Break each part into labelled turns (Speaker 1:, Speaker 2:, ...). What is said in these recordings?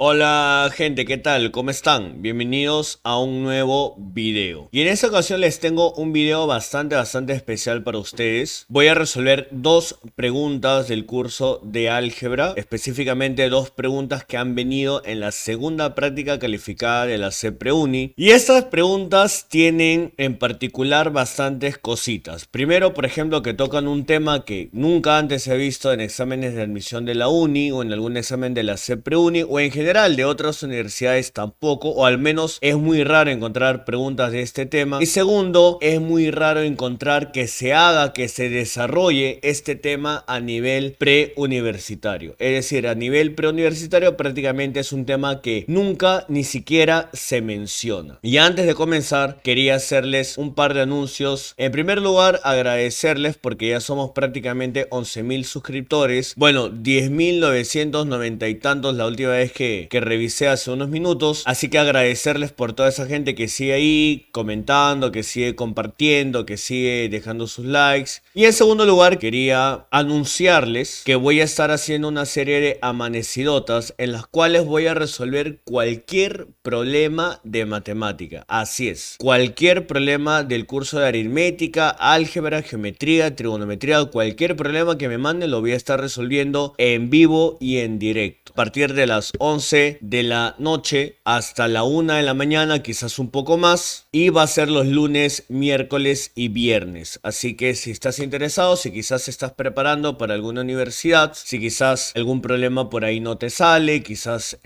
Speaker 1: Hola gente, ¿qué tal? ¿Cómo están? Bienvenidos a un nuevo video. Y en esta ocasión les tengo un video bastante especial para ustedes. Voy a resolver dos preguntas del curso de álgebra, específicamente dos preguntas que han venido en la segunda práctica calificada de la CEPREUNI. Y estas preguntas tienen en particular bastantes cositas. Primero, por ejemplo, que tocan un tema que nunca antes he visto en exámenes de admisión de la uni o en algún examen de la CEPREUNI o en general de otras universidades tampoco, o al menos es muy raro encontrar preguntas de este tema. Y segundo, es muy raro encontrar que se desarrolle este tema a nivel preuniversitario. Es decir, a nivel preuniversitario prácticamente es un tema que nunca ni siquiera se menciona. Y antes de comenzar, quería hacerles un par de anuncios. En primer lugar, agradecerles porque ya somos prácticamente 11.000 suscriptores. Bueno, 10.990 y tantos la última vez que revisé hace unos minutos. Así que agradecerles por toda esa gente que sigue ahí comentando, que sigue compartiendo, que sigue dejando sus likes. Y en segundo lugar, quería anunciarles que voy a estar haciendo una serie de amanecidotas en las cuales voy a resolver cualquier problema de matemática. Así es, cualquier problema del curso de aritmética, álgebra, geometría, trigonometría, cualquier problema que me manden lo voy a estar resolviendo en vivo y en directo. A partir de las 11 de la noche hasta la 1 de la mañana, quizás un poco más. Y va a ser los lunes, miércoles y viernes. Así que si estás interesado, si quizás estás preparando para alguna universidad, si quizás algún problema por ahí no te sale, quizás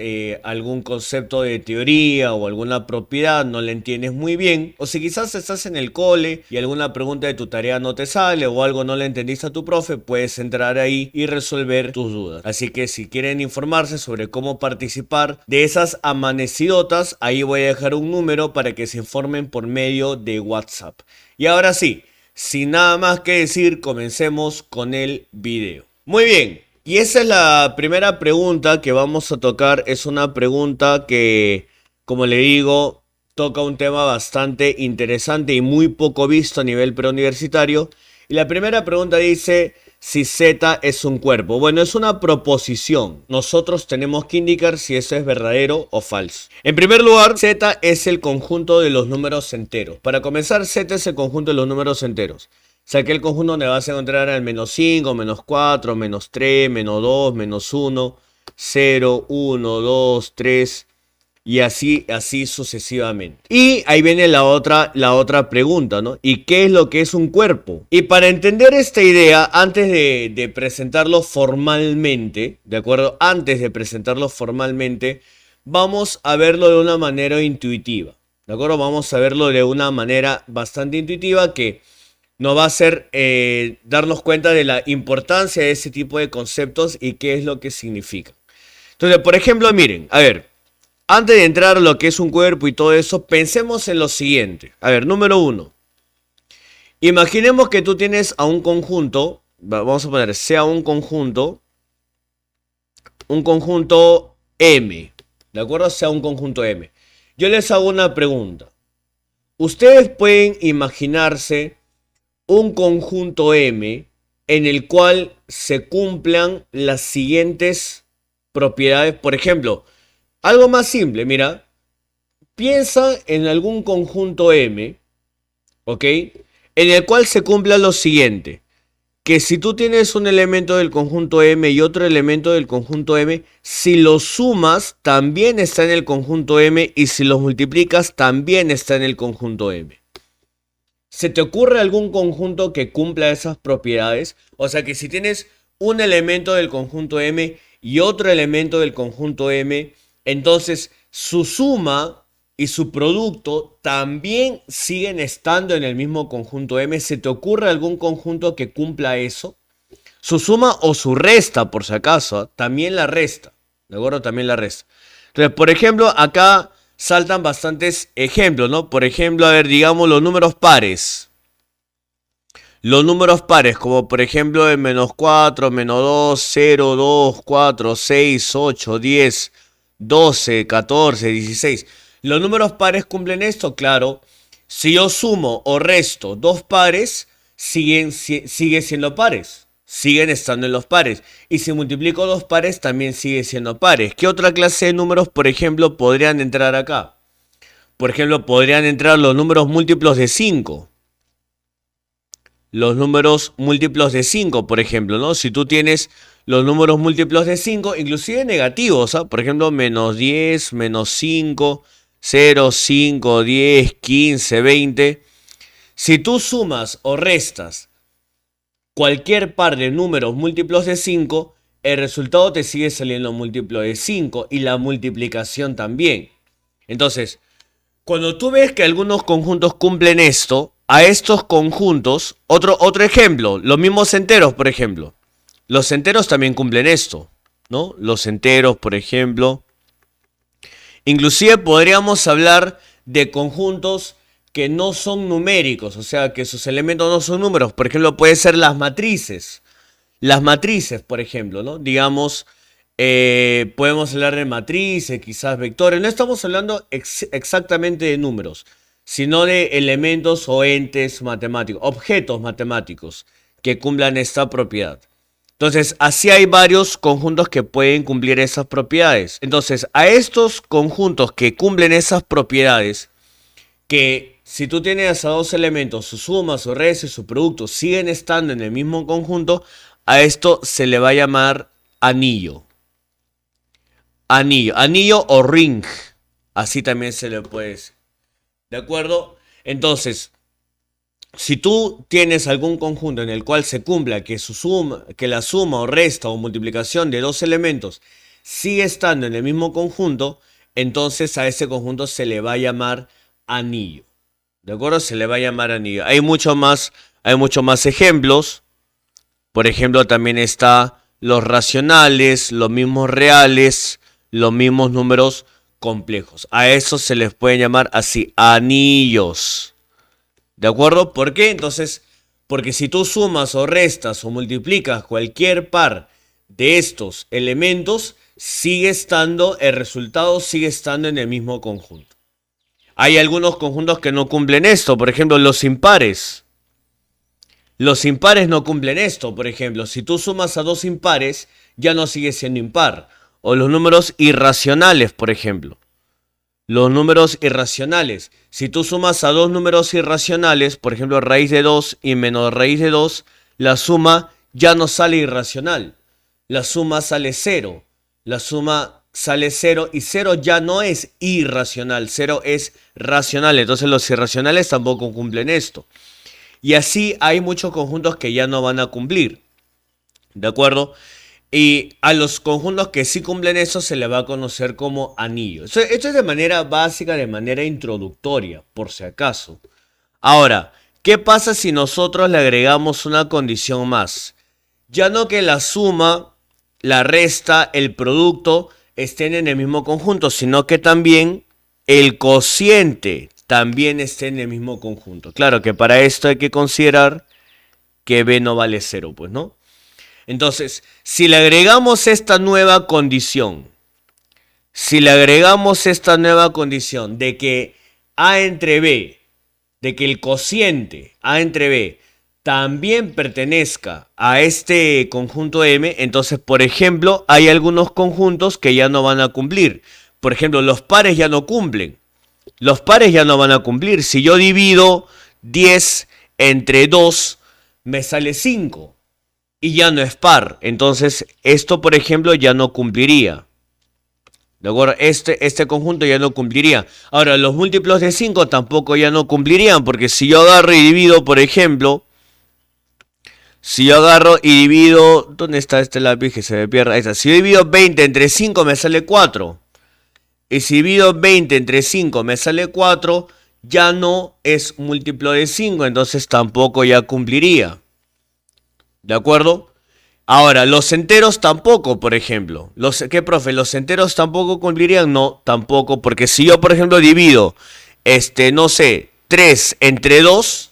Speaker 1: algún concepto de teoría o alguna propiedad no le entiendes muy bien, o si quizás estás en el cole y alguna pregunta de tu tarea no te sale o algo no le entendiste a tu profe, puedes entrar ahí y resolver tus dudas. Así que si quieren informarse sobre cómo participar de esas amanecidotas, ahí voy a dejar un número para que se informen por medio de WhatsApp. Y ahora sí, sin nada más que decir, comencemos con el video. Muy bien, y esa es la primera pregunta que vamos a tocar. Es una pregunta que, como le digo, toca un tema bastante interesante y muy poco visto a nivel preuniversitario. Y la primera pregunta dice: si Z es un cuerpo. Bueno, es una proposición. Nosotros tenemos que indicar si eso es verdadero o falso. En primer lugar, Z es el conjunto de los números enteros. Para comenzar, Z es el conjunto de los números enteros. O sea, que el conjunto donde vas a encontrar el menos 5, menos 4, menos 3, menos 2, menos 1, 0, 1, 2, 3... y así sucesivamente. Y ahí viene la otra pregunta, ¿no? ¿Y qué es lo que es un cuerpo? Y para entender esta idea, antes de presentarlo formalmente, ¿de acuerdo? Antes de presentarlo formalmente, vamos a verlo de una manera intuitiva, ¿de acuerdo? Vamos a verlo de una manera bastante intuitiva que nos va a hacer darnos cuenta de la importancia de ese tipo de conceptos y qué es lo que significa. Entonces, por ejemplo, miren, a ver, antes de entrar a lo que es un cuerpo y todo eso, pensemos en lo siguiente. A ver, número uno. Imaginemos que tú tienes a un conjunto, vamos a poner sea un conjunto M, ¿de acuerdo? Sea un conjunto M. Yo les hago una pregunta. Ustedes pueden imaginarse un conjunto M en el cual se cumplan las siguientes propiedades. Por ejemplo, algo más simple, mira, piensa en algún conjunto M, ¿ok? En el cual se cumpla lo siguiente, que si tú tienes un elemento del conjunto M y otro elemento del conjunto M, si los sumas también está en el conjunto M y si los multiplicas también está en el conjunto M. ¿Se te ocurre algún conjunto que cumpla esas propiedades? O sea que si tienes un elemento del conjunto M y otro elemento del conjunto M, entonces su suma y su producto también siguen estando en el mismo conjunto M. ¿Se te ocurre algún conjunto que cumpla eso? Su suma o su resta, por si acaso, también la resta. ¿De acuerdo? También la resta. Entonces, por ejemplo, acá saltan bastantes ejemplos, ¿no? Por ejemplo, a ver, digamos los números pares. Los números pares, como por ejemplo el menos 4, menos 2, 0, 2, 4, 6, 8, 10... 12, 14, 16. ¿Los números pares cumplen esto? Claro. Si yo sumo o resto dos pares, sigue siendo pares. siguen estando en los pares. Y si multiplico dos pares, también sigue siendo pares. ¿Qué otra clase de números, por ejemplo, podrían entrar acá? Por ejemplo, podrían entrar los números múltiplos de 5. Los números múltiplos de 5, por ejemplo, ¿no? Si tú tienes los números múltiplos de 5, inclusive negativos, ¿ah? Por ejemplo, menos 10, menos 5, 0, 5, 10, 15, 20. Si tú sumas o restas cualquier par de números múltiplos de 5, el resultado te sigue saliendo múltiplo de 5 y la multiplicación también. Entonces, cuando tú ves que algunos conjuntos cumplen esto, a estos conjuntos, otro ejemplo, los mismos enteros, por ejemplo. Los enteros también cumplen esto, ¿no? Los enteros, por ejemplo. Inclusive podríamos hablar de conjuntos que no son numéricos, o sea, que sus elementos no son números. Por ejemplo, puede ser las matrices. Las matrices, por ejemplo, ¿no? Digamos, podemos hablar de matrices, quizás vectores. No estamos hablando exactamente de números, sino de elementos o entes matemáticos, objetos matemáticos que cumplan esta propiedad. Entonces, así hay varios conjuntos que pueden cumplir esas propiedades. Entonces, a estos conjuntos que cumplen esas propiedades, que si tú tienes a dos elementos, su suma, su resta y su producto siguen estando en el mismo conjunto, a esto se le va a llamar anillo. Anillo o ring. Así también se le puede decir. ¿De acuerdo? Entonces, si tú tienes algún conjunto en el cual se cumpla que la suma o resta o multiplicación de dos elementos sigue estando en el mismo conjunto, entonces a ese conjunto se le va a llamar anillo. ¿De acuerdo? Se le va a llamar anillo. Hay mucho más ejemplos. Por ejemplo, también está los racionales, los mismos reales, los mismos números complejos. A eso se les puede llamar así, anillos. ¿De acuerdo? ¿Por qué? Entonces, porque si tú sumas o restas o multiplicas cualquier par de estos elementos, el resultado sigue estando en el mismo conjunto. Hay algunos conjuntos que no cumplen esto, por ejemplo, los impares. Los impares no cumplen esto, por ejemplo, si tú sumas a dos impares, ya no sigue siendo impar. O los números irracionales, por ejemplo. Los números irracionales. Si tú sumas a dos números irracionales, por ejemplo, raíz de 2 y menos raíz de 2, la suma ya no sale irracional. La suma sale 0. La suma sale 0 y 0 ya no es irracional, 0 es racional. Entonces los irracionales tampoco cumplen esto. Y así hay muchos conjuntos que ya no van a cumplir. ¿De acuerdo? Y a los conjuntos que sí cumplen eso se le va a conocer como anillo. Esto es de manera básica, de manera introductoria, por si acaso. Ahora, ¿qué pasa si nosotros le agregamos una condición más? Ya no que la suma, la resta, el producto estén en el mismo conjunto, sino que también el cociente también esté en el mismo conjunto. Claro que para esto hay que considerar que b no vale 0, pues, ¿no? Entonces, si le agregamos esta nueva condición, de que A entre B, de que el cociente A entre B también pertenezca a este conjunto M, entonces, por ejemplo, hay algunos conjuntos que ya no van a cumplir. Por ejemplo, los pares ya no cumplen. Los pares ya no van a cumplir. Si yo divido 10 entre 2, me sale 5. Y ya no es par. Entonces, esto, por ejemplo, ya no cumpliría. ¿De acuerdo? Este conjunto ya no cumpliría. Ahora, los múltiplos de 5 tampoco ya no cumplirían. Porque si yo agarro y divido, por ejemplo... ¿Dónde está este lápiz que se me pierde? Ahí está. Si yo divido 20 entre 5, me sale 4. Y si divido 20 entre 5, me sale 4. Ya no es múltiplo de 5. Entonces, tampoco ya cumpliría. ¿De acuerdo? Ahora, los enteros tampoco, por ejemplo. ¿Qué, profe? ¿Los enteros tampoco cumplirían? No, tampoco. Porque si yo, por ejemplo, divido, no sé, 3 entre 2.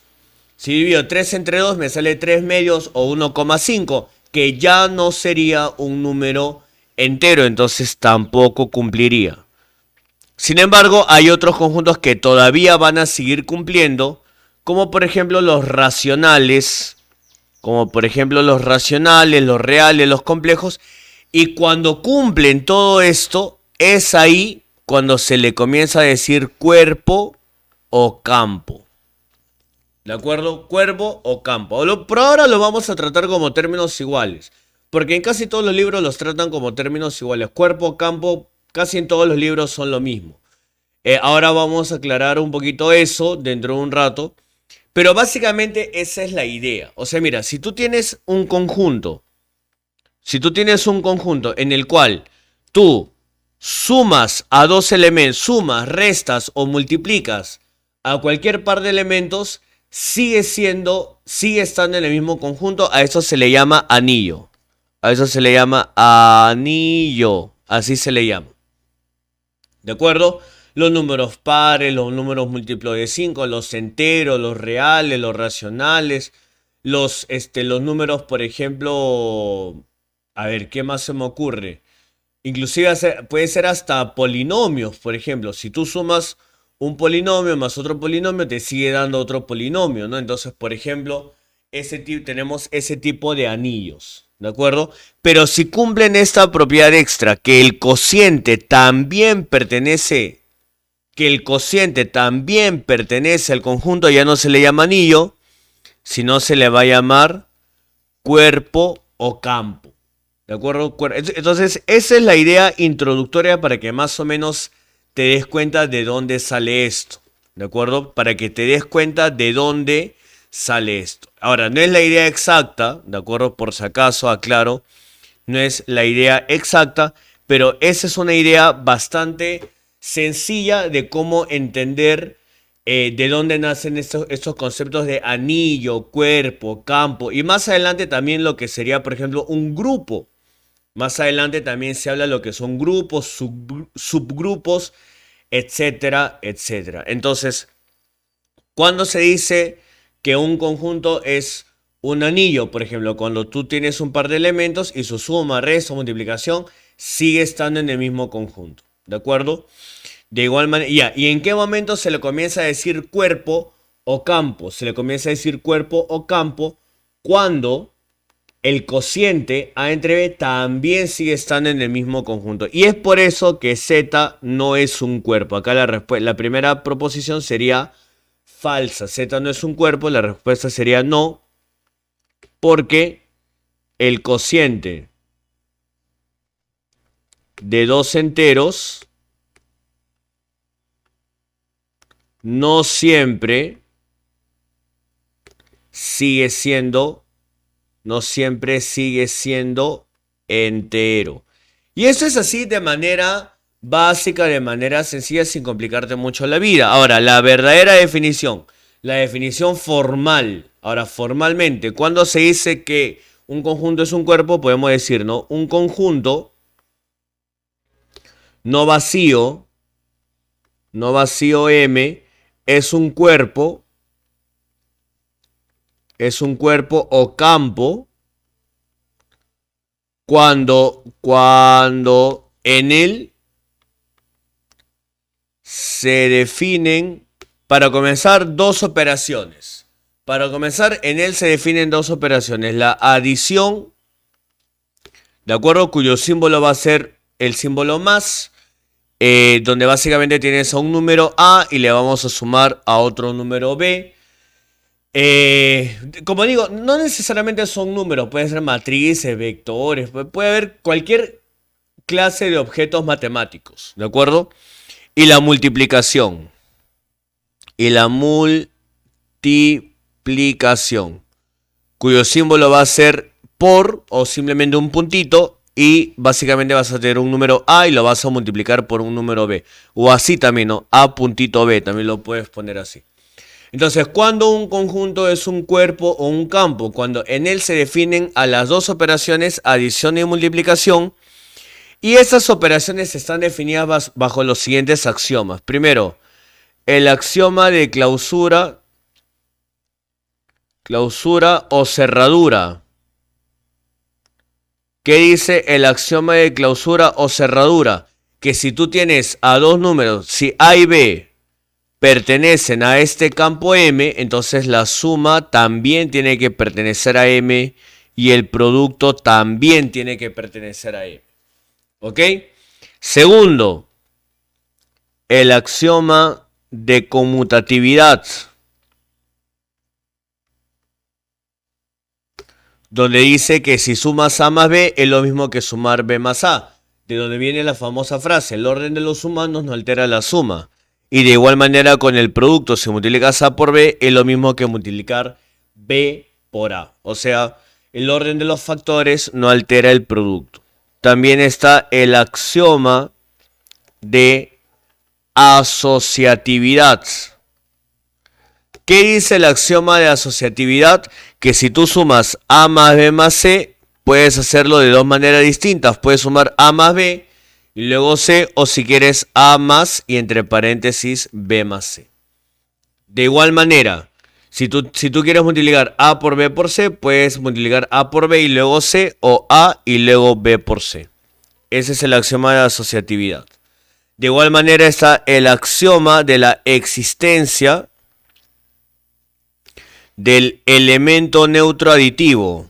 Speaker 1: Si divido 3 entre 2, me sale 3 medios o 1,5. Que ya no sería un número entero. Entonces, tampoco cumpliría. Sin embargo, hay otros conjuntos que todavía van a seguir cumpliendo. Como, por ejemplo, los racionales. como por ejemplo los racionales, los reales, los complejos, y cuando cumplen todo esto, es ahí cuando se le comienza a decir cuerpo o campo. ¿De acuerdo? Cuerpo o campo. Por ahora lo vamos a tratar como términos iguales, porque en casi todos los libros los tratan como términos iguales. Cuerpo o campo, casi en todos los libros son lo mismo. Ahora vamos a aclarar un poquito eso dentro de un rato. Pero básicamente esa es la idea. O sea, mira, si tú tienes un conjunto en el cual tú sumas a dos elementos, sumas, restas o multiplicas a cualquier par de elementos, sigue estando en el mismo conjunto. A eso se le llama anillo. A eso se le llama anillo. Así se le llama. ¿De acuerdo? Los números pares, los números múltiplos de 5, los enteros, los reales, los racionales, los números, por ejemplo, a ver, ¿qué más se me ocurre? Inclusive puede ser hasta polinomios, por ejemplo, si tú sumas un polinomio más otro polinomio, te sigue dando otro polinomio, ¿no? Entonces, por ejemplo, tenemos ese tipo de anillos, ¿de acuerdo? Pero si cumplen esta propiedad extra, que el cociente también pertenece al conjunto, ya no se le llama anillo, sino se le va a llamar cuerpo o campo. ¿De acuerdo? Entonces, esa es la idea introductoria para que más o menos te des cuenta de dónde sale esto. ¿De acuerdo? Para que te des cuenta de dónde sale esto. Ahora, no es la idea exacta, ¿de acuerdo? Por si acaso, aclaro, no es la idea exacta, pero esa es una idea bastante sencilla de cómo entender de dónde nacen estos conceptos de anillo, cuerpo, campo, y más adelante también lo que sería, por ejemplo, un grupo. Más adelante también se habla de lo que son grupos, subgrupos, etcétera, etcétera. Entonces, cuando se dice que un conjunto es un anillo, por ejemplo, cuando tú tienes un par de elementos y su suma, resta, multiplicación sigue estando en el mismo conjunto. ¿De acuerdo? De igual manera, ya, ¿y en qué momento se le comienza a decir cuerpo o campo? Se le comienza a decir cuerpo o campo cuando el cociente A entre B también sigue estando en el mismo conjunto. Y es por eso que Z no es un cuerpo. Acá la primera proposición sería falsa. Z no es un cuerpo, la respuesta sería no, porque el cociente de dos enteros no siempre sigue siendo entero. Y eso es así de manera básica, de manera sencilla, sin complicarte mucho la vida. Ahora, la verdadera definición, la definición formal. Ahora, formalmente, cuando se dice que un conjunto es un cuerpo, podemos decir, ¿no? Un conjunto no vacío M, es un cuerpo o campo cuando en él se definen, para comenzar, dos operaciones. La adición, ¿de acuerdo? Cuyo símbolo va a ser el símbolo más, donde básicamente tienes a un número A y le vamos a sumar a otro número B. Como digo, no necesariamente son números, pueden ser matrices, vectores, puede haber cualquier clase de objetos matemáticos, ¿de acuerdo? Y la multiplicación. Cuyo símbolo va a ser por o simplemente un puntito, y básicamente vas a tener un número A y lo vas a multiplicar por un número B. O así también, ¿no? A puntito B, también lo puedes poner así. Entonces, ¿cuándo un conjunto es un cuerpo o un campo? Cuando en él se definen a las dos operaciones, adición y multiplicación, y esas operaciones están definidas bajo los siguientes axiomas. Primero, el axioma de clausura o cerradura. ¿Qué dice el axioma de clausura o cerradura? Que si tú tienes a dos números, si A y B pertenecen a este campo M, entonces la suma también tiene que pertenecer a M y el producto también tiene que pertenecer a M. ¿Ok? Segundo, el axioma de conmutatividad, donde dice que si sumas A más B es lo mismo que sumar B más A, de donde viene la famosa frase, el orden de los sumandos no altera la suma. Y de igual manera con el producto, si multiplicas A por B es lo mismo que multiplicar B por A. O sea, el orden de los factores no altera el producto. También está el axioma de asociatividad. ¿Qué dice el axioma de asociatividad? Que si tú sumas A más B más C, puedes hacerlo de dos maneras distintas. Puedes sumar A más B y luego C, o si quieres A más y entre paréntesis B más C. De igual manera, si tú quieres multiplicar A por B por C, puedes multiplicar A por B y luego C, o A y luego B por C. Ese es el axioma de asociatividad. De igual manera está el axioma de la existencia del elemento neutro aditivo.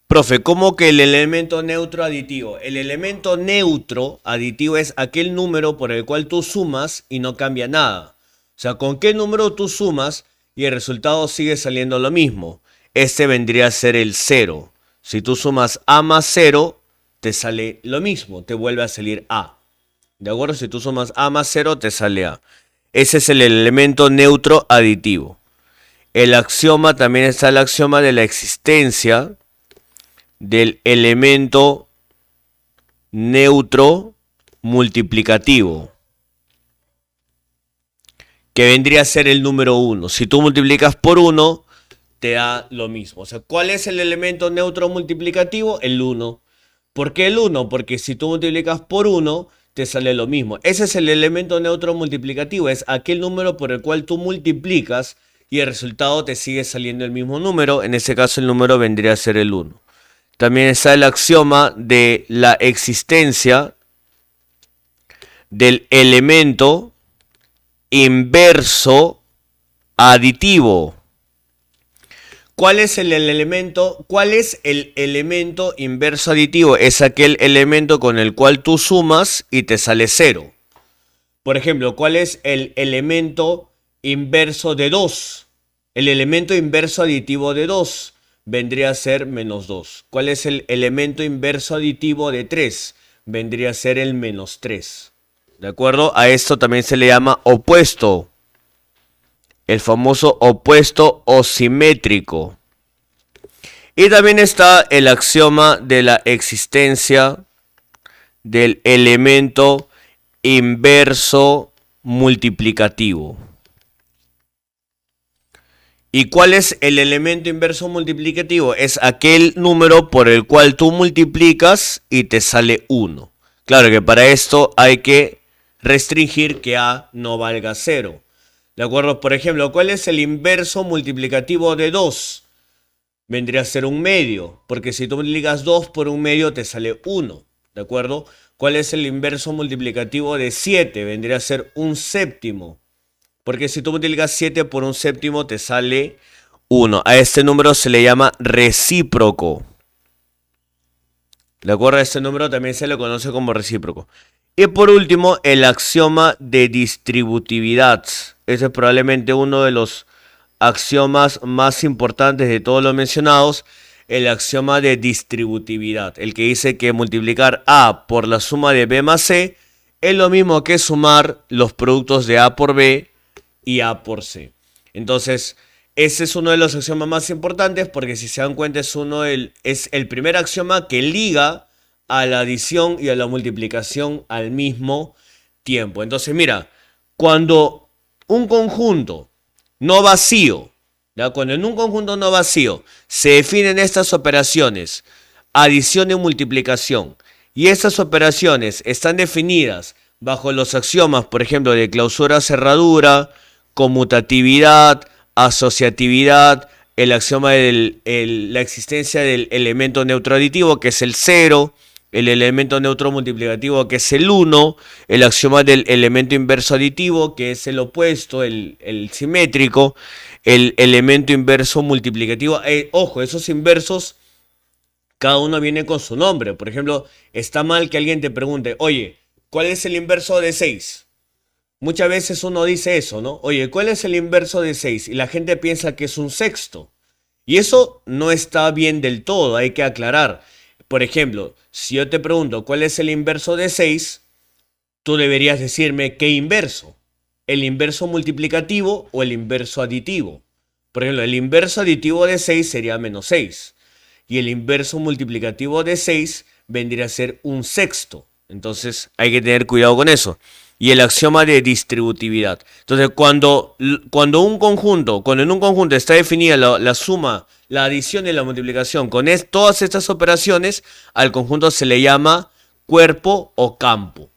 Speaker 1: Profe, ¿cómo que el elemento neutro aditivo? El elemento neutro aditivo es aquel número por el cual tú sumas y no cambia nada. O sea, ¿con qué número tú sumas y el resultado sigue saliendo lo mismo? Este vendría a ser el 0. Si tú sumas A más 0, te sale lo mismo, te vuelve a salir A. ¿De acuerdo? Si tú sumas A más 0, te sale A. Ese es el elemento neutro aditivo. El axioma, también está el axioma de la existencia del elemento neutro multiplicativo, que vendría a ser el número 1. Si tú multiplicas por 1, te da lo mismo. O sea, ¿cuál es el elemento neutro multiplicativo? El 1. ¿Por qué el 1? Porque si tú multiplicas por 1, te sale lo mismo. Ese es el elemento neutro multiplicativo. Es aquel número por el cual tú multiplicas y el resultado te sigue saliendo el mismo número. En ese caso el número vendría a ser el 1. También está el axioma de la existencia del elemento inverso aditivo. ¿Cuál es el elemento inverso aditivo? Es aquel elemento con el cual tú sumas y te sale 0. Por ejemplo, ¿cuál es el elemento inverso de 2? El elemento inverso aditivo de 2 vendría a ser menos 2. ¿Cuál es el elemento inverso aditivo de 3? Vendría a ser el menos 3. ¿De acuerdo? A esto también se le llama opuesto. El famoso opuesto o simétrico. Y también está el axioma de la existencia del elemento inverso multiplicativo. ¿Y cuál es el elemento inverso multiplicativo? Es aquel número por el cual tú multiplicas y te sale 1. Claro que para esto hay que restringir que A no valga 0. ¿De acuerdo? Por ejemplo, ¿cuál es el inverso multiplicativo de 2? Vendría a ser un medio, porque si tú multiplicas 2 por un medio te sale 1. ¿De acuerdo? ¿Cuál es el inverso multiplicativo de 7? Vendría a ser un séptimo. Porque si tú multiplicas 7 por un séptimo te sale 1. A este número se le llama recíproco. ¿De acuerdo? A este número también se le conoce como recíproco. Y por último, el axioma de distributividad. Ese es probablemente uno de los axiomas más importantes de todos los mencionados. El axioma de distributividad. El que dice que multiplicar A por la suma de B más C es lo mismo que sumar los productos de A por B y A por C. Entonces, ese es uno de los axiomas más importantes porque si se dan cuenta es el primer axioma que liga a la adición y a la multiplicación al mismo tiempo. Entonces, mira, cuando un conjunto no vacío, ¿ya? Cuando en un conjunto no vacío se definen estas operaciones, adición y multiplicación, y estas operaciones están definidas bajo los axiomas, por ejemplo, de clausura-cerradura, conmutatividad, asociatividad, el axioma de la existencia del elemento neutro aditivo, que es el 0, el elemento neutro multiplicativo, que es el 1, el axioma del elemento inverso aditivo, que es el opuesto, el simétrico, el elemento inverso multiplicativo. Ojo, esos inversos, cada uno viene con su nombre. Por ejemplo, está mal que alguien te pregunte, oye, ¿cuál es el inverso de 6? Muchas veces uno dice eso, ¿no? Oye, ¿cuál es el inverso de 6? Y la gente piensa que es un sexto. Y eso no está bien del todo, hay que aclarar. Por ejemplo, si yo te pregunto cuál es el inverso de 6, tú deberías decirme qué inverso. ¿El inverso multiplicativo o el inverso aditivo? Por ejemplo, el inverso aditivo de 6 sería menos 6. Y el inverso multiplicativo de 6 vendría a ser un sexto. Entonces hay que tener cuidado con eso. Y el axioma de distributividad. Entonces cuando en un conjunto está definida la suma, la adición y la multiplicación con todas estas operaciones, al conjunto se le llama cuerpo o campo.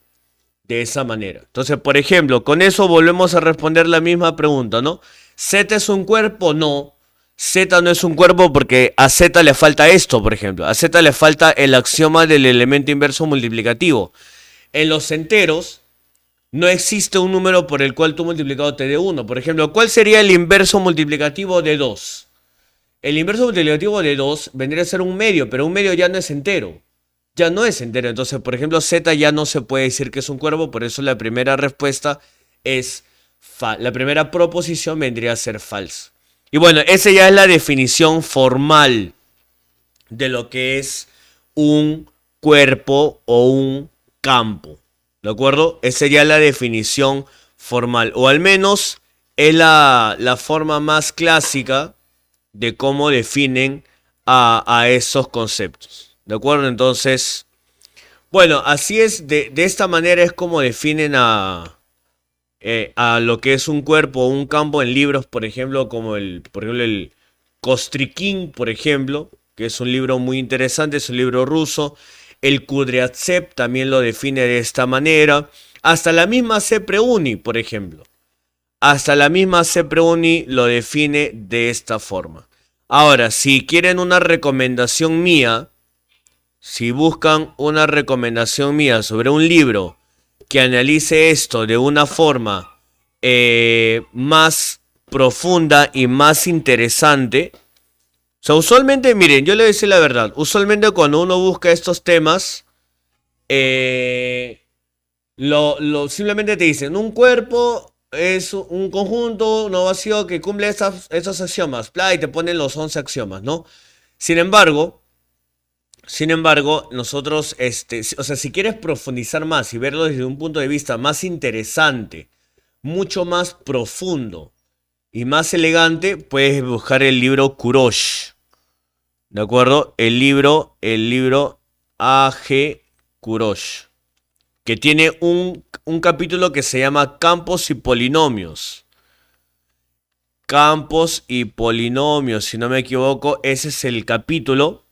Speaker 1: De esa manera. Entonces, por ejemplo, con eso volvemos a responder la misma pregunta, ¿no? ¿Z es un cuerpo? No. Z no es un cuerpo porque a Z le falta esto, por ejemplo. A Z le falta el axioma del elemento inverso multiplicativo. En los enteros no existe un número por el cual tu multiplicado te dé 1. Por ejemplo, ¿cuál sería el inverso multiplicativo de 2? El inverso multiplicativo de 2 vendría a ser un medio, pero un medio ya no es entero. Ya no es entero. Entonces, por ejemplo, Z ya no se puede decir que es un cuerpo. Por eso la primera respuesta es la primera proposición vendría a ser falsa. Y bueno, esa ya es la definición formal de lo que es un cuerpo o un campo. ¿De acuerdo? Esa sería la definición formal. O al menos es la forma más clásica de cómo definen a esos conceptos. ¿De acuerdo? Entonces, bueno, así es, de esta manera es como definen a lo que es un cuerpo o un campo en libros, por ejemplo, como el Kostrikin, por ejemplo, que es un libro muy interesante, es un libro ruso. El Kudryavtsev también lo define de esta manera. Hasta la misma Cepreuni, por ejemplo. Hasta la misma Cepreuni lo define de esta forma. Ahora, si quieren una recomendación mía, si buscan una recomendación mía sobre un libro que analice esto de una forma más profunda y más interesante. O sea, usualmente, miren, yo le voy a decir la verdad. Usualmente cuando uno busca estos temas, simplemente te dicen, un cuerpo es un conjunto no vacío que cumple estos axiomas. Y te ponen los 11 axiomas, ¿no? Sin embargo, nosotros, o sea, si quieres profundizar más y verlo desde un punto de vista más interesante, mucho más profundo y más elegante, puedes buscar el libro Kurosh. ¿De acuerdo? El libro A.G. Kurosh, que tiene un capítulo que se llama Campos y Polinomios. Campos y polinomios, si no me equivoco, ese es el capítulo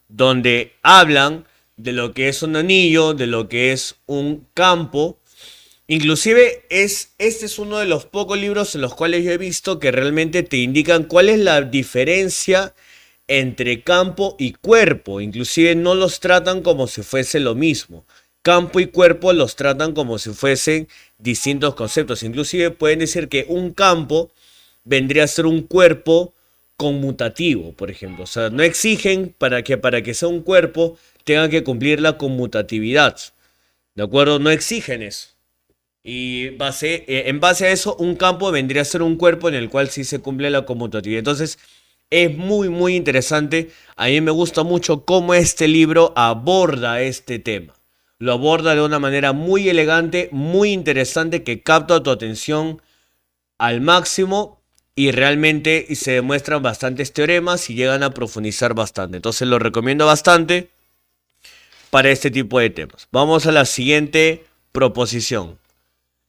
Speaker 1: donde hablan de lo que es un anillo, de lo que es un campo. Inclusive este es uno de los pocos libros en los cuales yo he visto que realmente te indican cuál es la diferencia entre campo y cuerpo. Inclusive no los tratan como si fuese lo mismo. Campo y cuerpo los tratan como si fuesen distintos conceptos. Inclusive pueden decir que un campo vendría a ser un cuerpo conmutativo, por ejemplo. O sea, no exigen para que sea un cuerpo tenga que cumplir la conmutatividad. ¿De acuerdo? No exigen eso. Y en base a eso, un campo vendría a ser un cuerpo en el cual sí se cumple la conmutatividad. Entonces, es muy, muy interesante. A mí me gusta mucho cómo este libro aborda este tema. Lo aborda de una manera muy elegante, muy interesante, que capta tu atención al máximo. Y realmente se demuestran bastantes teoremas y llegan a profundizar bastante. Entonces lo recomiendo bastante para este tipo de temas. Vamos a la siguiente proposición.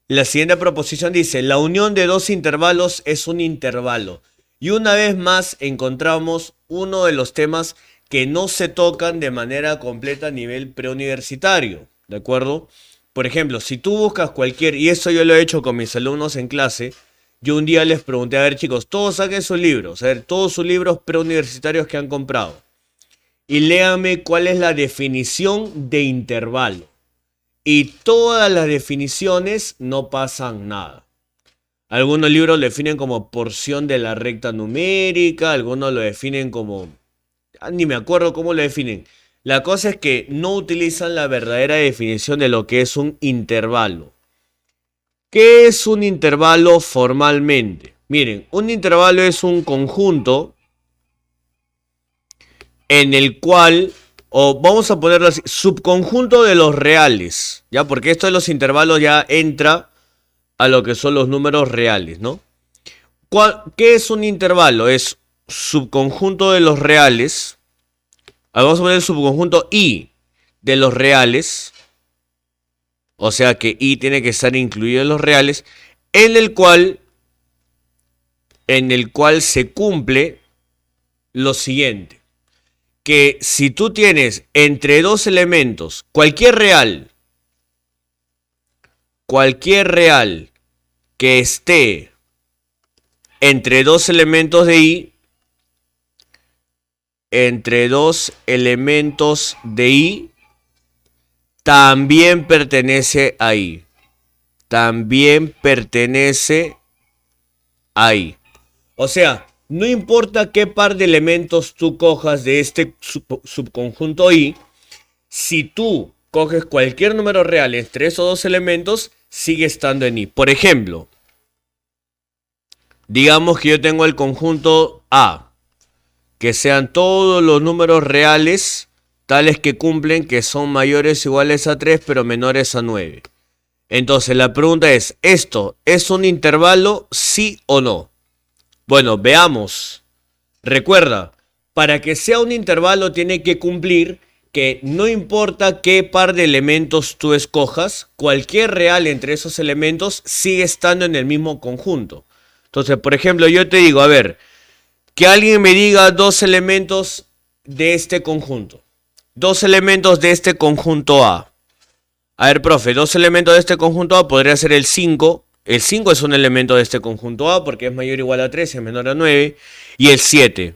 Speaker 1: La siguiente proposición dice, la unión de dos intervalos es un intervalo. Y una vez más encontramos uno de los temas que no se tocan de manera completa a nivel preuniversitario. ¿De acuerdo? Por ejemplo, si tú buscas cualquier, y eso yo lo he hecho con mis alumnos en clase, yo un día les pregunté, a ver chicos, todos saquen sus libros, a ver, todos sus libros preuniversitarios que han comprado. y léanme cuál es la definición de intervalo. Y todas las definiciones no pasan nada. Algunos libros lo definen como porción de la recta numérica, algunos lo definen como... ni me acuerdo cómo lo definen. La cosa es que no utilizan la verdadera definición de lo que es un intervalo. ¿Qué es un intervalo formalmente? Miren, un intervalo es un conjunto en el cual, o vamos a ponerlo así, subconjunto de los reales, ¿ya? Porque esto de los intervalos ya entra a lo que son los números reales, ¿no? ¿Qué es un intervalo? Es subconjunto de los reales. Vamos a poner el subconjunto I de los reales. O sea que I tiene que estar incluido en los reales. En el cual se cumple lo siguiente. Que si tú tienes entre dos elementos, cualquier real que esté entre dos elementos de I, también pertenece a I. O sea, no importa qué par de elementos tú cojas de este subconjunto I, si tú coges cualquier número real entre esos dos elementos, sigue estando en I. Por ejemplo, digamos que yo tengo el conjunto A, que sean todos los números reales tales que cumplen que son mayores o iguales a 3 pero menores a 9. Entonces la pregunta es, ¿esto es un intervalo, sí o no? Bueno, veamos. Recuerda, para que sea un intervalo tiene que cumplir que no importa qué par de elementos tú escojas, cualquier real entre esos elementos sigue estando en el mismo conjunto. Entonces, por ejemplo, yo te digo, a ver, que alguien me diga dos elementos de este conjunto. Dos elementos de este conjunto A. A ver, profe, dos elementos de este conjunto A podría ser el 5. El 5 es un elemento de este conjunto A porque es mayor o igual a 3 y es menor a 9. Y el 7.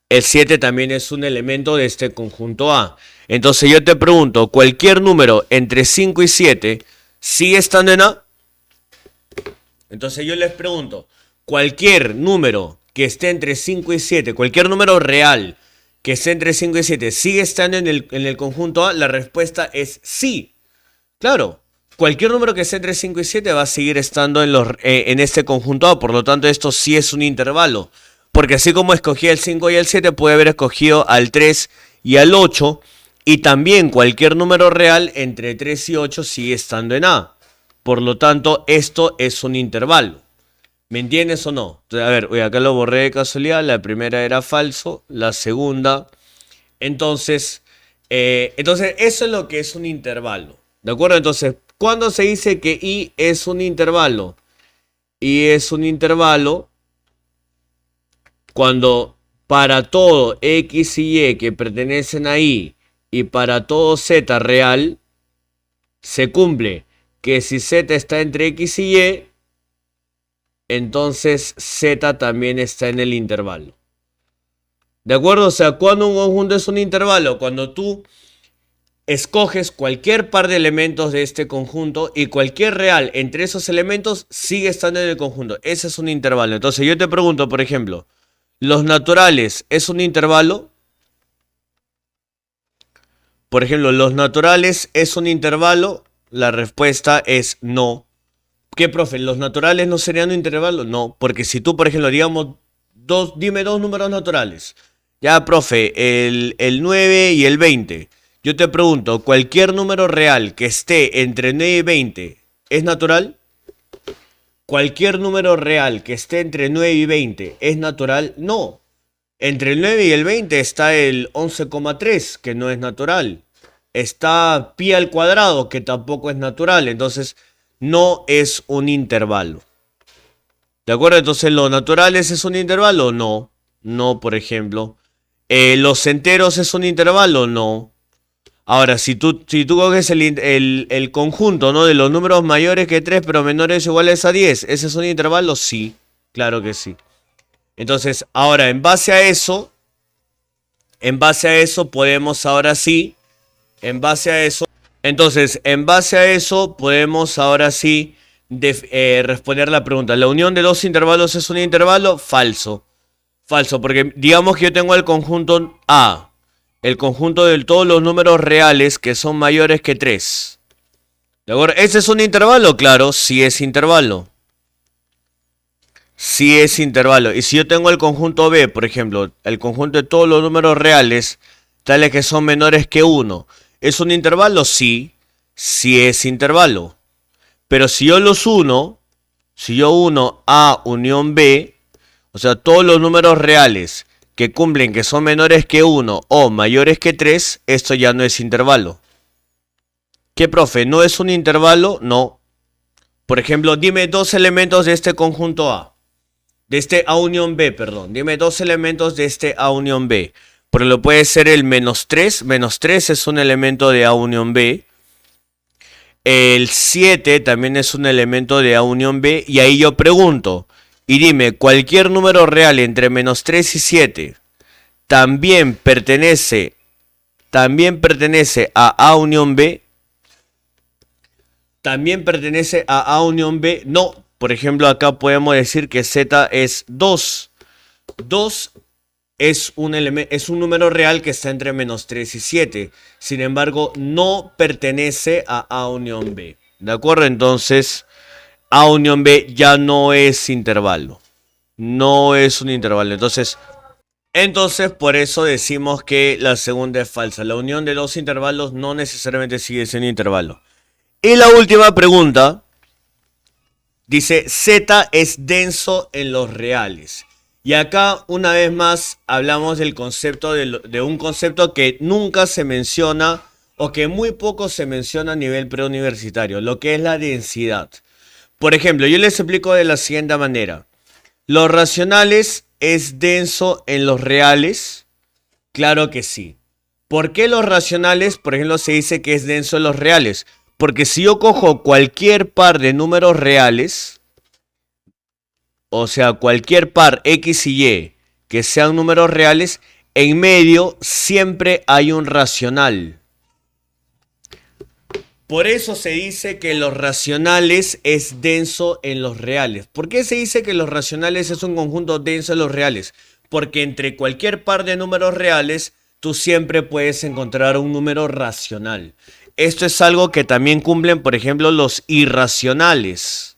Speaker 1: El 7 también es un elemento de este conjunto A. Entonces yo te pregunto, ¿cualquier número entre 5 y 7 sigue estando en A? Entonces yo les pregunto, ¿cualquier número que esté entre 5 y 7, cualquier número real que esté entre 5 y 7, sigue estando en el conjunto A? La respuesta es sí. Claro, cualquier número que esté entre 5 y 7 va a seguir estando en este conjunto A. Por lo tanto, esto sí es un intervalo. Porque así como escogí el 5 y el 7, puede haber escogido al 3 y al 8. Y también cualquier número real entre 3 y 8 sigue estando en A. Por lo tanto, esto es un intervalo. ¿Me entiendes o no? Entonces, a ver, acá lo borré de casualidad. La primera era falso. La segunda. Entonces, eso es lo que es un intervalo. ¿De acuerdo? Entonces, ¿cuándo se dice que I es un intervalo? I es un intervalo cuando para todo X y Y que pertenecen a I y para todo Z real se cumple que si Z está entre X y Y, entonces Z también está en el intervalo. ¿De acuerdo? O sea, ¿cuándo un conjunto es un intervalo? Cuando tú escoges cualquier par de elementos de este conjunto y cualquier real entre esos elementos sigue estando en el conjunto. Ese es un intervalo. Entonces yo te pregunto, por ejemplo, ¿los naturales es un intervalo? Por ejemplo, ¿los naturales es un intervalo? La respuesta es no. ¿Qué, profe? ¿Los naturales no serían un intervalo? No, porque si tú, por ejemplo, digamos, dime dos números naturales. Ya, profe, el 9 y el 20. Yo te pregunto, ¿cualquier número real que esté entre 9 y 20 es natural? ¿Cualquier número real que esté entre 9 y 20 es natural? No. Entre el 9 y el 20 está el 11,3, que no es natural. Está pi al cuadrado, que tampoco es natural. Entonces, no es un intervalo. ¿De acuerdo? Entonces, ¿los naturales es un intervalo? No. No, por ejemplo. ¿Los enteros es un intervalo? No. Ahora, si tú coges el conjunto, ¿no?, de los números mayores que 3 pero menores o iguales a 10, ¿ese es un intervalo? Sí, claro que sí. Entonces, ahora, en base a eso, En base a eso podemos ahora sí, en base a eso, entonces, en base a eso podemos ahora sí responder la pregunta. ¿La unión de dos intervalos es un intervalo? Falso. Falso, porque digamos que yo tengo el conjunto A, el conjunto de todos los números reales que son mayores que 3. ¿De acuerdo? ¿Ese es un intervalo? Claro, sí es intervalo. Sí es intervalo. Y si yo tengo el conjunto B, por ejemplo, el conjunto de todos los números reales, tales que son menores que 1, ¿es un intervalo? Sí, sí es intervalo. Pero si yo los uno, si yo uno A unión B, o sea, todos los números reales que cumplen que son menores que 1 o mayores que 3, esto ya no es intervalo. ¿Qué, profe? ¿No es un intervalo? No. Por ejemplo, dime dos elementos de este conjunto A. De este A unión B, perdón. Dime dos elementos de este A unión B. Por ejemplo, puede ser el menos 3. Menos 3 es un elemento de A unión B. El 7 también es un elemento de A unión B. Y ahí yo pregunto. Y dime, cualquier número real entre menos 3 y 7 también pertenece a A unión B. ¿También pertenece a A unión B? No. Por ejemplo, acá podemos decir que Z es 2. 2 es un número real que está entre menos 3 y 7. Sin embargo, no pertenece a A unión B. ¿De acuerdo? Entonces, A unión B ya no es intervalo. No es un intervalo. Entonces, por eso decimos que la segunda es falsa. La unión de dos intervalos no necesariamente sigue siendo intervalo. Y la última pregunta dice, Z es denso en los reales. Y acá, una vez más, hablamos del concepto de un concepto que nunca se menciona o que muy poco se menciona a nivel preuniversitario, lo que es la densidad. Por ejemplo, yo les explico de la siguiente manera. ¿Los racionales es denso en los reales? Claro que sí. ¿Por qué los racionales, por ejemplo, se dice que es denso en los reales? Porque si yo cojo cualquier par de números reales, o sea, cualquier par X y Y que sean números reales, en medio siempre hay un racional. Por eso se dice que los racionales es denso en los reales. ¿Por qué se dice que los racionales es un conjunto denso en los reales? Porque entre cualquier par de números reales, tú siempre puedes encontrar un número racional. Esto es algo que también cumplen, por ejemplo, los irracionales.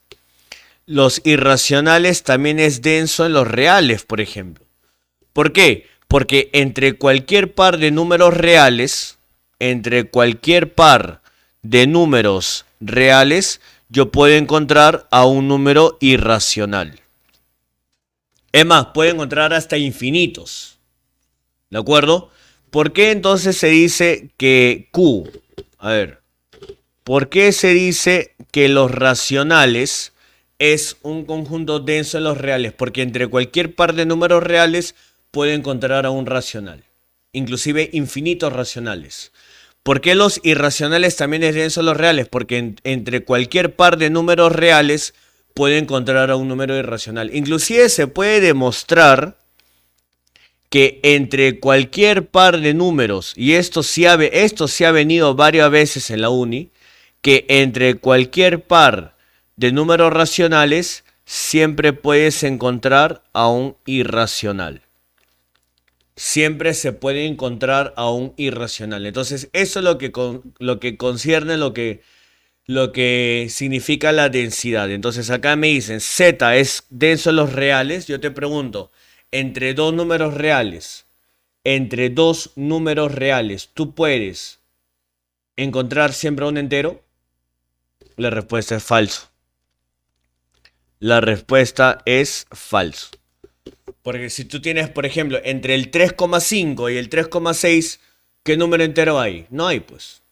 Speaker 1: Los irracionales también es denso en los reales, por ejemplo. ¿Por qué? Porque entre cualquier par de números reales, yo puedo encontrar a un número irracional. Es más, puedo encontrar hasta infinitos. ¿De acuerdo? ¿Por qué entonces se dice que Q? A ver, ¿por qué se dice que los racionales es un conjunto denso en los reales? Porque entre cualquier par de números reales puedo encontrar a un racional, inclusive infinitos racionales. ¿Por qué los irracionales también es denso en los reales? Porque entre cualquier par de números reales puedo encontrar a un número irracional. Inclusive se puede demostrar que entre cualquier par de números, y esto sí ha venido varias veces en la uni, que entre cualquier par de números racionales siempre puedes encontrar a un irracional. Siempre se puede encontrar a un irracional. Entonces, eso es lo que concierne, lo que significa la densidad. Entonces, acá me dicen, Z es denso en los reales. Yo te pregunto, entre dos números reales, ¿tú puedes encontrar siempre un entero? La respuesta es falso. La respuesta es falso. Porque si tú tienes, por ejemplo, entre el 3,5 y el 3,6, ¿qué número entero hay? No hay, pues.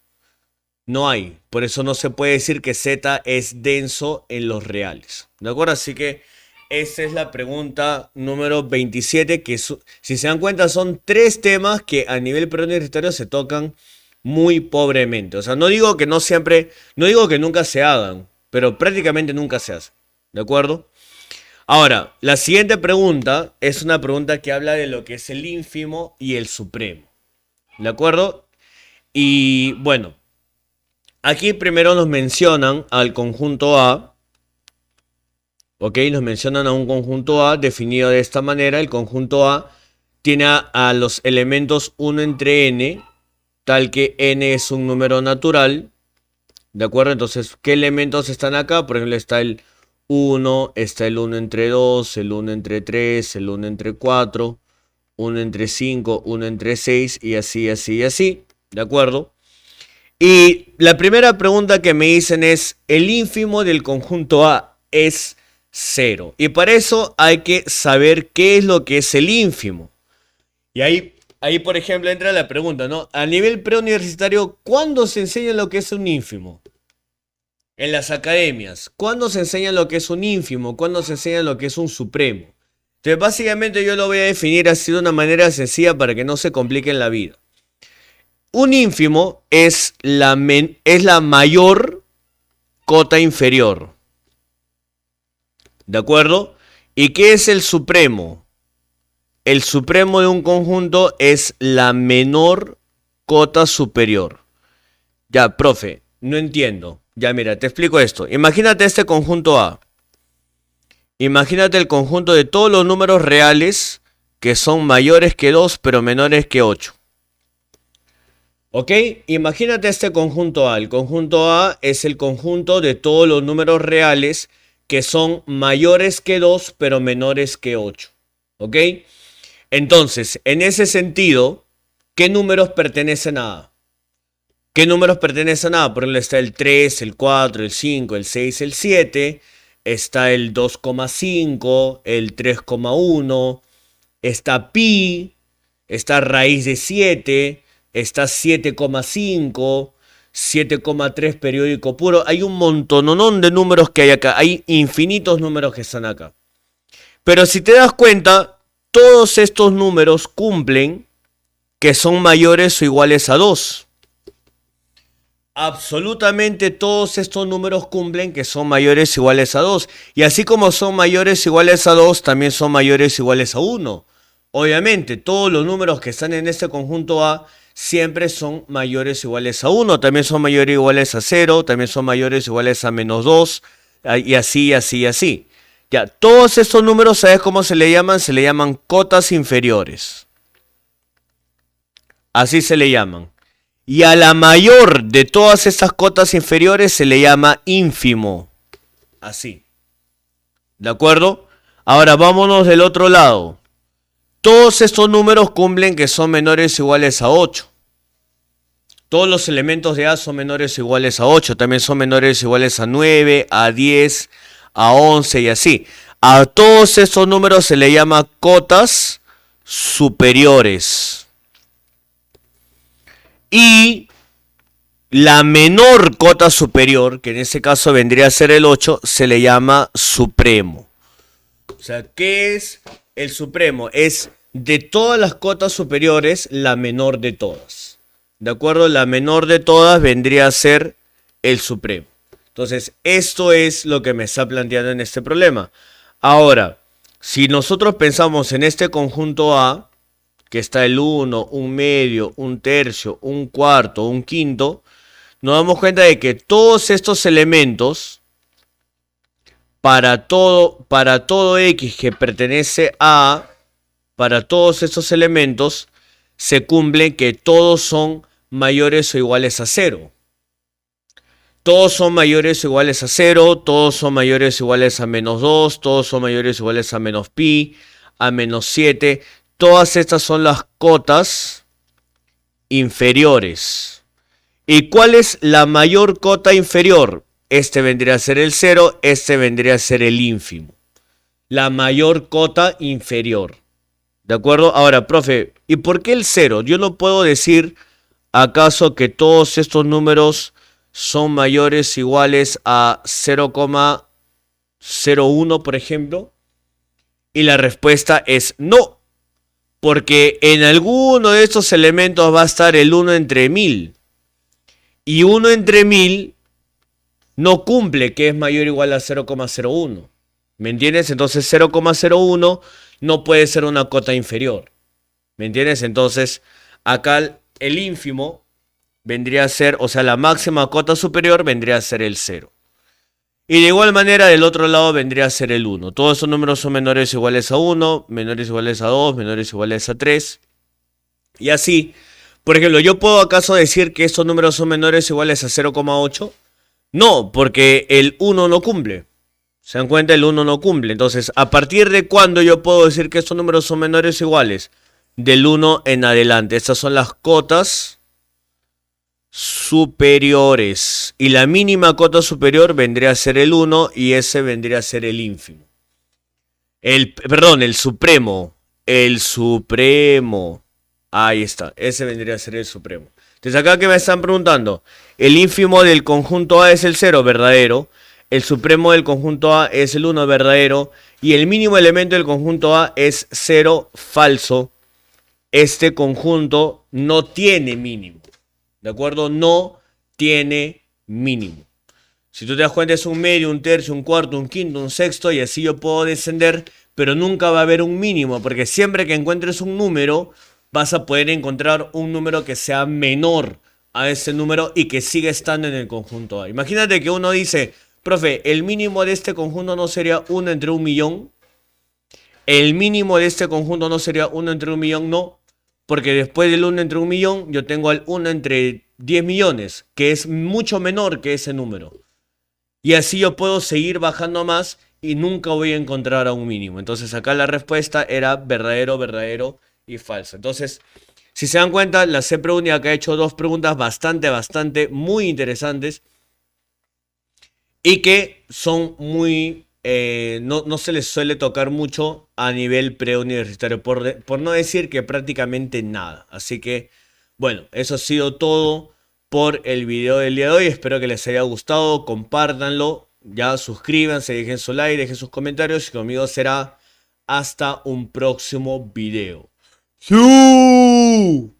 Speaker 1: No hay. Por eso no se puede decir que Z es denso en los reales. ¿De acuerdo? Así que esa es la pregunta número 27, que si se dan cuenta son 3 temas que a nivel preuniversitario se tocan muy pobremente. O sea, no digo que nunca se hagan, pero prácticamente nunca se hacen. ¿De acuerdo? Ahora, la siguiente pregunta es una pregunta que habla de lo que es el ínfimo y el supremo. ¿De acuerdo? Y bueno, aquí primero nos mencionan al conjunto A. Ok, nos mencionan a un conjunto A definido de esta manera. El conjunto A tiene a los elementos 1 entre n, tal que n es un número natural. ¿De acuerdo? Entonces, ¿qué elementos están acá? Por ejemplo, está el 1, está el 1 entre 2, el 1 entre 3, el 1 entre 4, 1 entre 5, 1 entre 6 y así, así y así. ¿De acuerdo? Y la primera pregunta que me dicen es, ¿el ínfimo del conjunto A es 0? Y para eso hay que saber qué es lo que es el ínfimo. Y ahí por ejemplo, entra la pregunta, ¿no? A nivel preuniversitario, ¿cuándo se enseña lo que es un ínfimo? En las academias. ¿Cuándo se enseña lo que es un ínfimo? ¿Cuándo se enseña lo que es un supremo? Entonces, básicamente yo lo voy a definir así de una manera sencilla para que no se complique en la vida. Un ínfimo es la mayor cota inferior. ¿De acuerdo? ¿Y qué es el supremo? El supremo de un conjunto es la menor cota superior. Ya, profe, no entiendo. Ya, mira, te explico esto. Imagínate este conjunto A. Imagínate el conjunto de todos los números reales que son mayores que 2 pero menores que 8. ¿Ok? Imagínate este conjunto A. El conjunto A es el conjunto de todos los números reales que son mayores que 2 pero menores que 8. ¿Ok? Entonces, en ese sentido, ¿qué números pertenecen a A? ¿Qué números pertenecen a A? Por ejemplo, está el 3, el 4, el 5, el 6, el 7. Está el 2,5, el 3,1. Está pi. Está raíz de 7. Está 7,5. 7,3 periódico puro. Hay un montononón de números que hay acá. Hay infinitos números que están acá. Pero si te das cuenta, todos estos números cumplen que son mayores o iguales a 2. Absolutamente todos estos números cumplen que son mayores o iguales a 2. Y así como son mayores o iguales a 2, también son mayores o iguales a 1. Obviamente, todos los números que están en este conjunto A siempre son mayores o iguales a 1. También son mayores o iguales a 0. También son mayores o iguales a menos 2. Y así, así, así. Ya, todos estos números, ¿sabes cómo se le llaman? Se le llaman cotas inferiores. Así se le llaman. Y a la mayor de todas estas cotas inferiores se le llama ínfimo. Así. ¿De acuerdo? Ahora vámonos del otro lado. Todos estos números cumplen que son menores o iguales a 8. Todos los elementos de A son menores o iguales a 8. También son menores o iguales a 9, a 10, a 11 y así. A todos estos números se le llama cotas superiores. Y la menor cota superior, que en este caso vendría a ser el 8, se le llama supremo. O sea, ¿qué es el supremo? Es de todas las cotas superiores la menor de todas. ¿De acuerdo? La menor de todas vendría a ser el supremo. Entonces, esto es lo que me está planteando en este problema. Ahora, si nosotros pensamos en este conjunto A, que está el 1, un medio, un tercio, un cuarto, un quinto, nos damos cuenta de que todos estos elementos, para todo X que pertenece a, para todos estos elementos, se cumple que todos son mayores o iguales a 0. Todos son mayores o iguales a 0, todos son mayores o iguales a menos 2, todos son mayores o iguales a menos pi, a menos 7. Todas estas son las cotas inferiores. ¿Y cuál es la mayor cota inferior? Este vendría a ser el 0, este vendría a ser el ínfimo. La mayor cota inferior. ¿De acuerdo? Ahora, profe, ¿y por qué el 0? Yo no puedo decir, ¿acaso que todos estos números son mayores o iguales a 0,01, por ejemplo? Y la respuesta es no. Porque en alguno de estos elementos va a estar el 1 entre 1000. Y 1 entre 1000 no cumple que es mayor o igual a 0,01. ¿Me entiendes? Entonces 0,01 no puede ser una cota inferior. ¿Me entiendes? Entonces acá el ínfimo vendría a ser, o sea, la máxima cota superior vendría a ser el 0. Y de igual manera del otro lado vendría a ser el 1. Todos esos números son menores o iguales a 1, menores o iguales a 2, menores o iguales a 3. Y así, por ejemplo, ¿yo puedo acaso decir que estos números son menores o iguales a 0,8? No, porque el 1 no cumple. ¿Se dan cuenta? El 1 no cumple. Entonces, ¿a partir de cuándo yo puedo decir que estos números son menores o iguales? Del 1 en adelante. Estas son las cotas superiores. Y la mínima cota superior vendría a ser el 1 y ese vendría a ser el ínfimo. Perdón, el supremo. El supremo. Ahí está. Ese vendría a ser el supremo. Entonces acá que me están preguntando. El ínfimo del conjunto A es el 0, verdadero. El supremo del conjunto A es el 1, verdadero. Y el mínimo elemento del conjunto A es 0, falso. Este conjunto no tiene mínimo. ¿De acuerdo? No tiene mínimo. Si tú te das cuenta es un medio, un tercio, un cuarto, un quinto, un sexto y así yo puedo descender, pero nunca va a haber un mínimo, porque siempre que encuentres un número vas a poder encontrar un número que sea menor a ese número y que siga estando en el conjunto A. Imagínate que uno dice, profe, el mínimo de este conjunto no sería 1 entre 1.000.000. El mínimo de este conjunto no sería 1 entre 1.000.000, no. Porque después del 1 entre 1.000.000, yo tengo al 1 entre 10 millones, que es mucho menor que ese número. Y así yo puedo seguir bajando más y nunca voy a encontrar a un mínimo. Entonces acá la respuesta era verdadero, verdadero y falso. Entonces, si se dan cuenta, la CPRUNI acá ha hecho dos preguntas bastante, muy interesantes. Y que son muy... no se les suele tocar mucho a nivel preuniversitario, por no decir que prácticamente nada. Así que, bueno, eso ha sido todo por el video del día de hoy. Espero que les haya gustado, compártanlo, ya suscríbanse, dejen su like, dejen sus comentarios y conmigo será hasta un próximo video. ¡Sí!